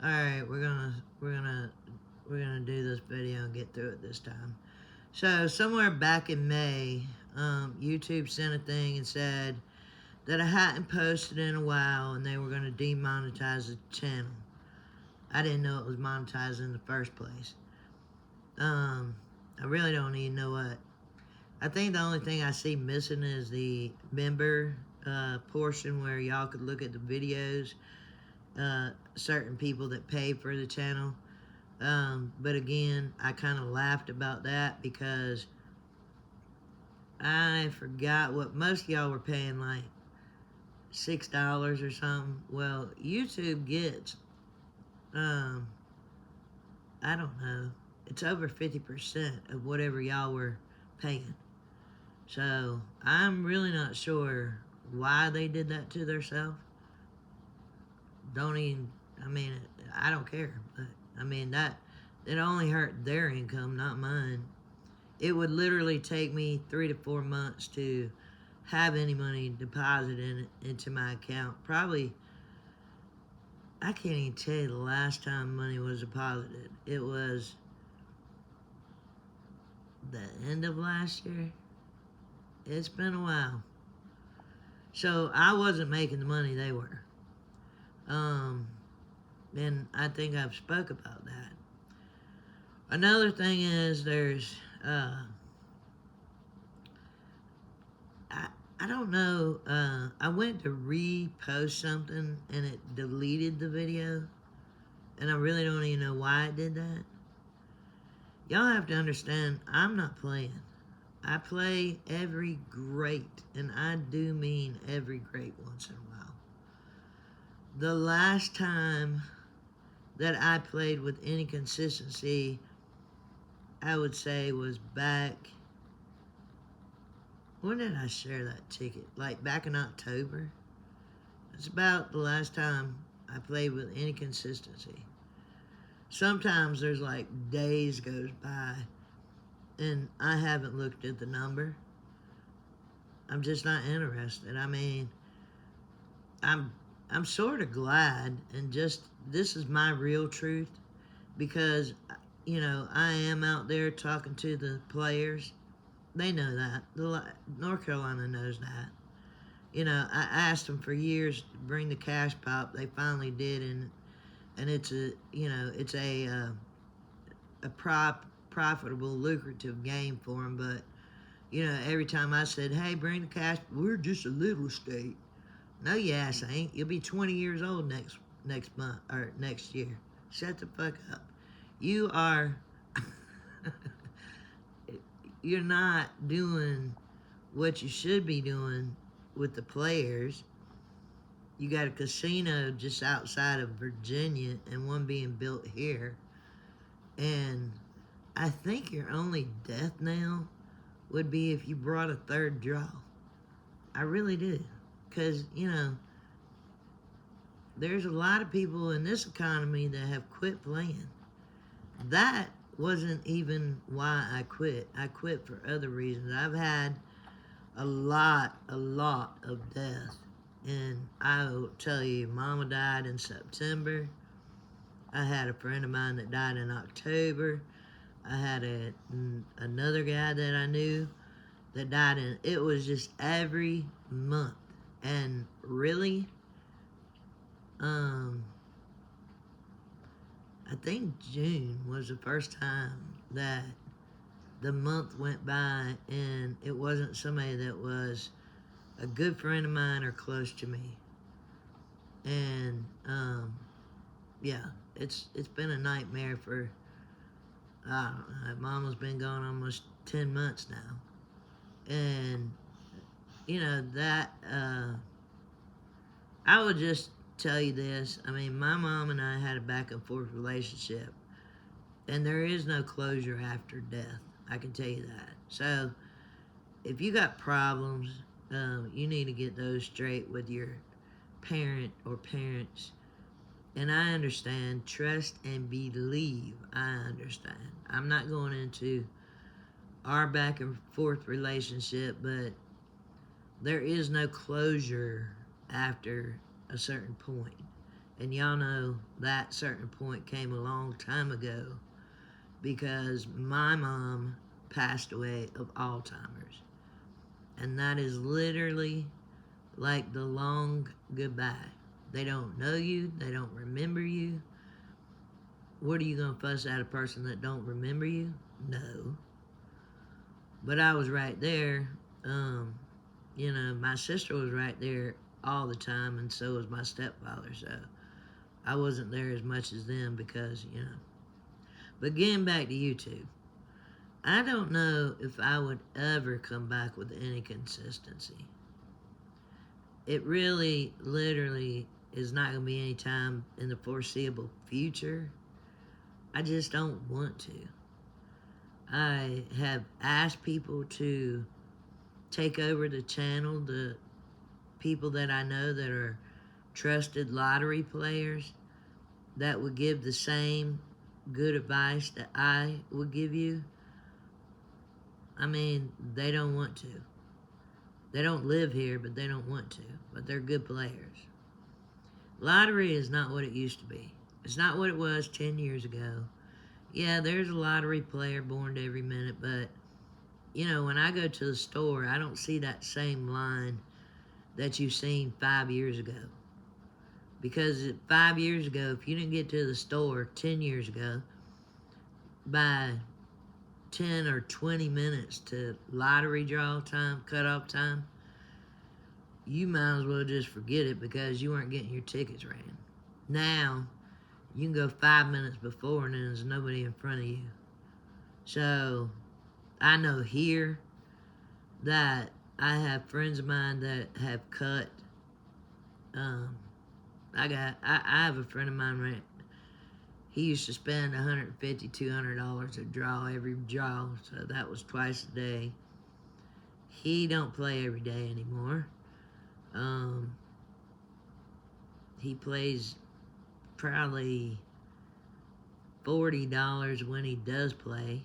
All right, we're gonna do this video and get through it this time. So somewhere back in May, YouTube sent a thing and said that I hadn't posted in a while and they were gonna demonetize the channel. I didn't know it was monetized in the first place. Um, I really don't even know what. I think the only thing I see missing is the member portion where y'all could look at the videos. Certain people that pay for the channel. But again, I kind of laughed about that because I forgot what most of y'all were paying, like $6 or something. Well, YouTube gets, um, I don't know, it's over 50% of whatever y'all were paying. So I'm really not sure why they did that to themselves. Don't even, I mean, I don't care. But I mean, that it only hurt their income, not mine. It would literally take me 3 to 4 months to have any money deposited into my account. Probably, I can't even tell you the last time money was deposited. It was the end of last year. It's been a while. So I wasn't making the money they were. Um, and I think I've spoke about that. Another thing is there's I I don't know. I went to repost something and it deleted the video, and I really don't even know why it did that. Y'all have to understand, I'm not playing. I play every great, and I do mean every great once in a while. The last time that I played with any consistency, I would say was back. When did I share that ticket? Like back in October? It's about the last time I played with any consistency. Sometimes there's like days goes by and I haven't looked at the number. I'm just not interested. I mean, I'm I'm sort of glad, and just this is my real truth because I am out there talking to the players. They know that. North Carolina knows that. I asked them for years to bring the cash pop. They finally did, and it's a profitable, lucrative game for them. But every time I said, "Hey, bring the cash," we're just a little state. No, you ass ain't. You'll be 20 years old next month or next year. Shut the fuck up. You are. You're not doing what you should be doing with the players. You got a casino just outside of Virginia and one being built here. And I think your only death knell would be if you brought a third draw. I really do. Because, there's a lot of people in this economy that have quit playing. That wasn't even why I quit. I quit for other reasons. I've had a lot of death. And I will tell you, Mama died in September. I had a friend of mine that died in October. I had another guy that I knew that died in, it was just every month. And really, I think June was the first time that the month went by and it wasn't somebody that was a good friend of mine or close to me. And yeah, it's been a nightmare for, I don't know, Mama's been gone almost 10 months now. And that I would just tell you this. I mean, my mom and I had a back and forth relationship, and there is no closure after death. I can tell you that. So if you got problems, you need to get those straight with your parent or parents. And I understand, trust and believe. I understand. I'm not going into our back and forth relationship, but there is no closure after a certain point. And y'all know that certain point came a long time ago because my mom passed away of Alzheimer's. And that is literally like the long goodbye. They don't know you, they don't remember you. What are you going to fuss at a person that don't remember you? No. But I was right there. My sister was right there all the time, and so was my stepfather. So I wasn't there as much as them because. But getting back to YouTube, I don't know if I would ever come back with any consistency. It really, literally is not going to be any time in the foreseeable future. I just don't want to. I have asked people to take over the channel, the people that I know that are trusted lottery players that would give the same good advice that I would give you. I mean, they don't want to. They don't live here, but they don't want to. But they're good players. Lottery is not what it used to be. It's not what it was 10 years ago. Yeah, there's a lottery player born every minute, but, when I go to the store, I don't see that same line that you've seen 5 years ago. Because 5 years ago, if you didn't get to the store 10 years ago, by 10 or 20 minutes to lottery draw time, cutoff time, you might as well just forget it because you weren't getting your tickets ran. Now, you can go 5 minutes before and then there's nobody in front of you. So, I know here that I have friends of mine that have cut. I have a friend of mine, right? He used to spend $150, $200 a draw every draw, so that was twice a day. He don't play every day anymore. He plays probably $40 when he does play.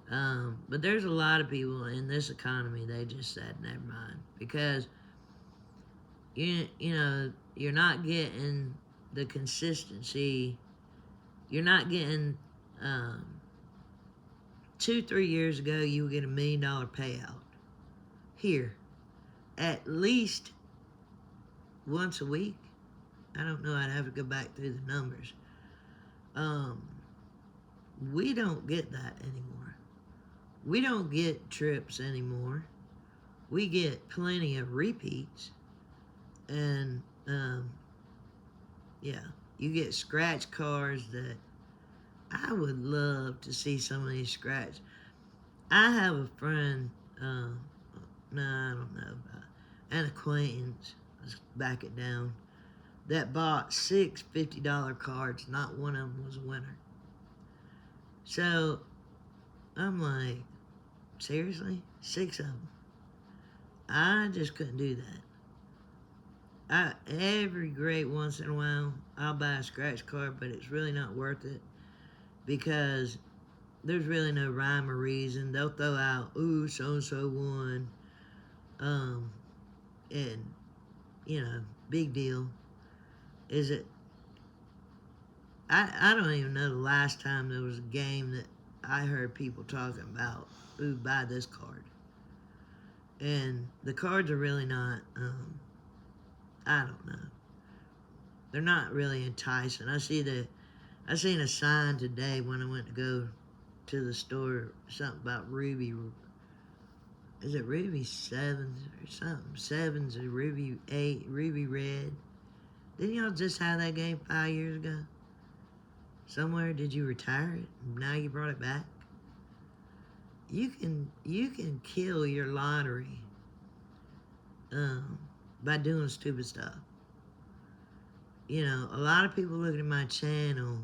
But there's a lot of people in this economy, they just said never mind. Because, you're not getting the consistency. You're not getting, 2-3 years ago, you would get $1 million payout. Here. At least once a week. I don't know, I'd have to go back through the numbers. We don't get that anymore. We don't get trips anymore. We get plenty of repeats. And, you get scratch cards that I would love to see some of these scratch. I have a friend, I don't know, an acquaintance, let's back it down, that bought 6 $50 cards. Not one of them was a winner. So, I'm like, seriously? 6 of them? I just couldn't do that. Every great once in a while, I'll buy a scratch card, but it's really not worth it because there's really no rhyme or reason. They'll throw out, ooh, so-and-so won, and, big deal. Is it, I don't even know the last time there was a game that I heard people talking about, ooh, buy this card. And the cards are really not, I don't know. They're not really enticing. I seen a sign today when I went to go to the store, something about Ruby. Is it Ruby 7s or something? 7s or Ruby 8, Ruby Red. Didn't y'all just have that game 5 years ago? Somewhere, did you retire it? Now you brought it back? You can kill your lottery by doing stupid stuff. A lot of people looking at my channel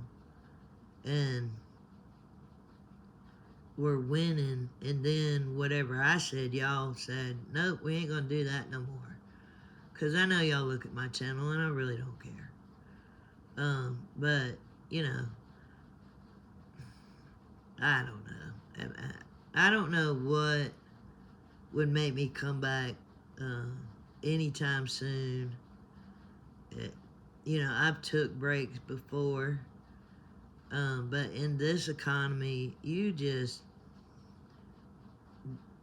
and were winning, and then whatever I said, y'all said, nope, we ain't gonna do that no more. Because I know y'all look at my channel and I really don't care. But, I don't know. I don't know what would make me come back anytime soon. I've took breaks before, but in this economy,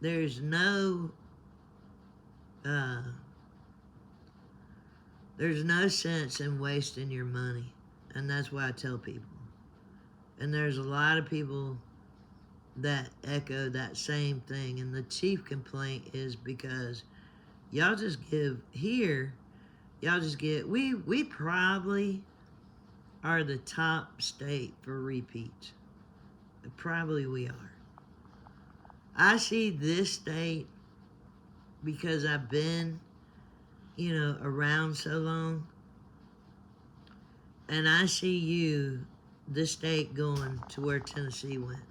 there's no, uh, there's no sense in wasting your money, and that's why I tell people. And there's a lot of people that echo that same thing, and the chief complaint is because y'all just give here, y'all just get we probably are the top state for repeats. Probably we are. I see this state because I've been, around so long, and I see this state going to where Tennessee went.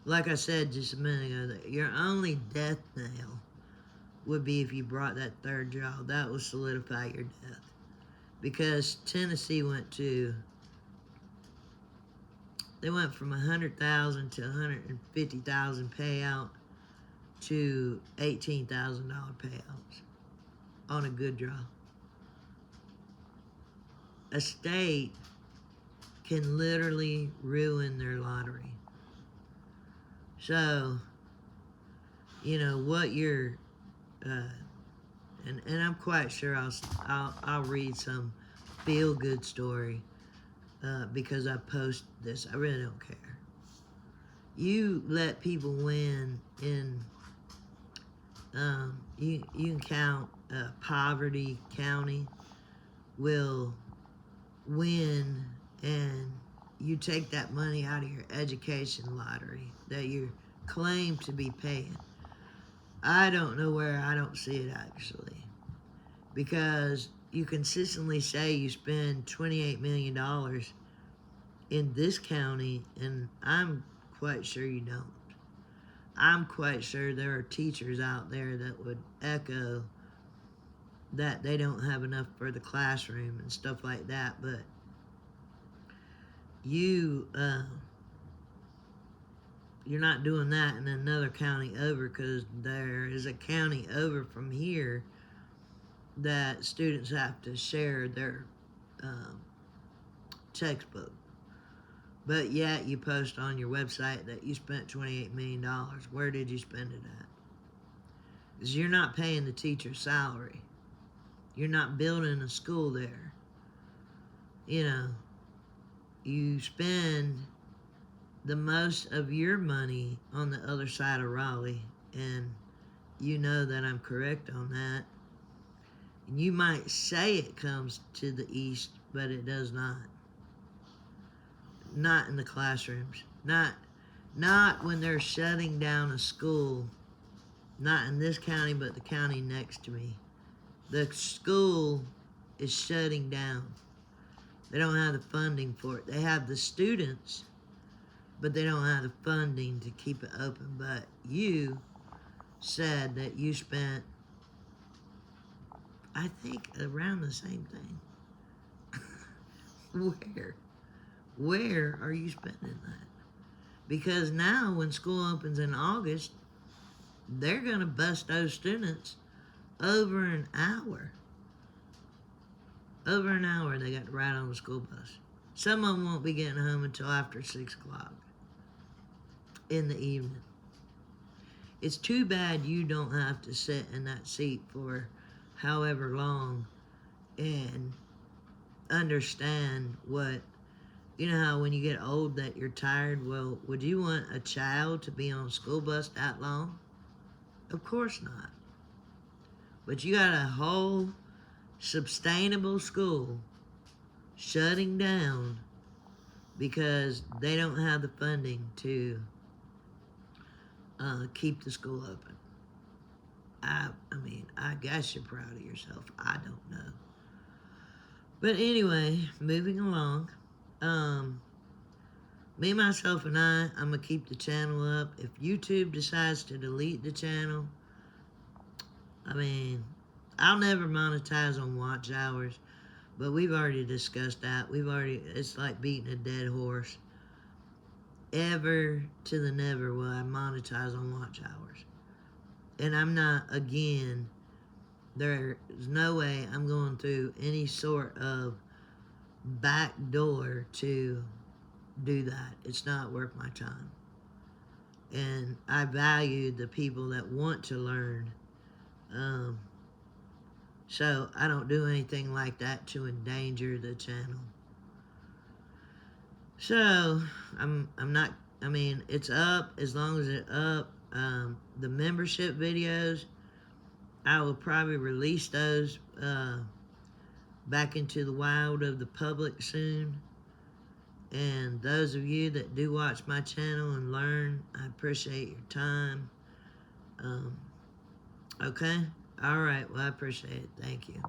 Like I said just a minute ago, that your only death knell would be if you brought that third job. That would solidify your death. Because Tennessee they went from 100,000 to 150,000 payout to $18,000 payouts on a good draw. A state can literally ruin their lottery. So, what you're, and I'm quite sure I'll read some feel good story because I post this. I really don't care. You let people win in. You can count Poverty County will win, and you take that money out of your education lottery that you claim to be paying. I don't know where I don't see it actually, because you consistently say you spend $28 million in this county, and I'm quite sure you don't. I'm quite sure there are teachers out there that would echo that they don't have enough for the classroom and stuff like that, but you're not doing that in another county over, because there is a county over from here that students have to share their textbook. But yet you post on your website that you spent $28 million. Where did you spend it at? Because you're not paying the teacher's salary. You're not building a school there. You spend the most of your money on the other side of Raleigh, and you know that I'm correct on that. And you might say it comes to the east, but it does not. Not in the classrooms. Not when they're shutting down a school. Not in this county, but the county next to me. The school is shutting down. They don't have the funding for it. They have the students, but they don't have the funding to keep it open. But you said that you spent, I think, around the same thing. Where are you spending that? Because now when school opens in August, they're going to bust those students over an hour. Over an hour they got to ride on the school bus. Some of them won't be getting home until after 6 o'clock in the evening. It's too bad you don't have to sit in that seat for however long and understand what, how when you get old that you're tired. Well, would you want a child to be on a school bus that long? Of course not. But you got a whole sustainable school shutting down because they don't have the funding to keep the school open. I guess you're proud of yourself. I don't know. But anyway, moving along. Me, myself, and I'm going to keep the channel up. If YouTube decides to delete the channel, I'll never monetize on watch hours, but we've already discussed that. It's like beating a dead horse. Ever to the never will I monetize on watch hours. And I'm not, again, There's no way I'm going through any sort of back door to do that. It's not worth my time. And I value the people that want to learn. Um, so I don't do anything like that to endanger the channel. So I'm not. I mean, it's up as long as it's up. The membership videos, I will probably release those back into the wild of the public soon. And those of you that do watch my channel and learn, I appreciate your time. Okay? All right. Well, I appreciate it. Thank you.